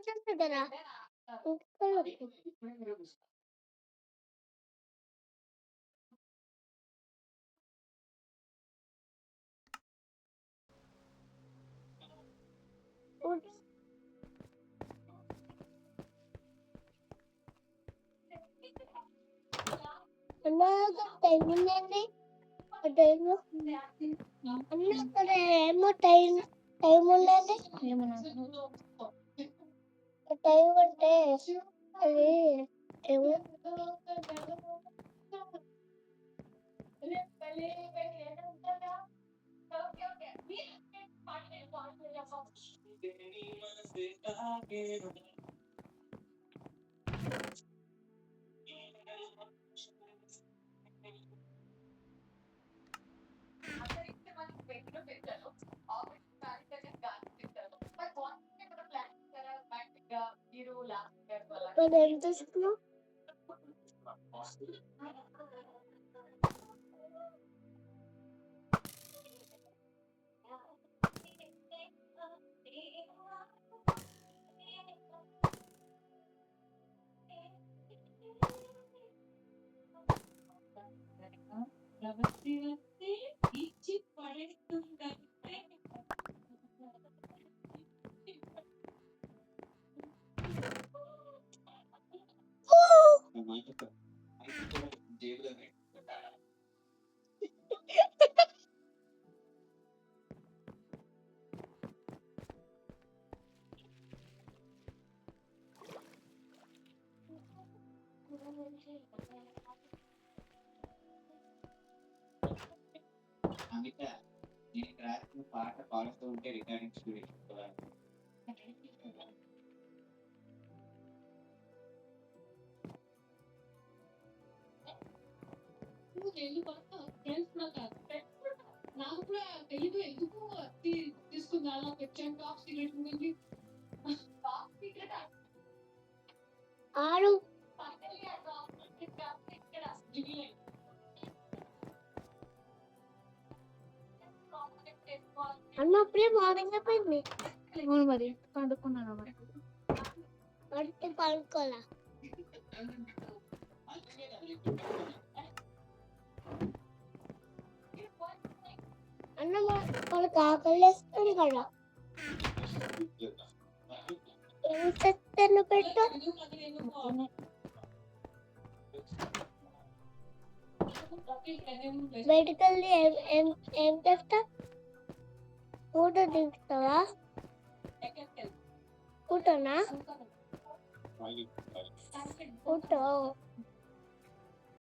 కదా టైం ఉందండి టైం అక్కడ ఏమో టైం ఉందండి టైం అంటే అది ఏమో మరి ఏం తీసుకున్నావు అందుకే నేను రాసిన పాట పాడుతూ ఉంటే రికార్డింగ్ స్టూడియో నాకు కూడా తెలియదు ఎందుకు తీసుకుంది అలా పెట్టాను టాప్ సీక్రెట్ ఉంది ఆరు అన్న అప్పుడే మార్నింగ్ అయిపోయింది అవును మరి పండుకున్నాను మరి పడితే పడుకోవాలా అన్న వాళ్ళకి ఆకలి వేస్తుంది కదా ఏం తెస్తాను పెట్టు బయటకు వెళ్ళి ఏం తెస్తా ఫోటో దిగుతావా ఫోటోనా ఫోటో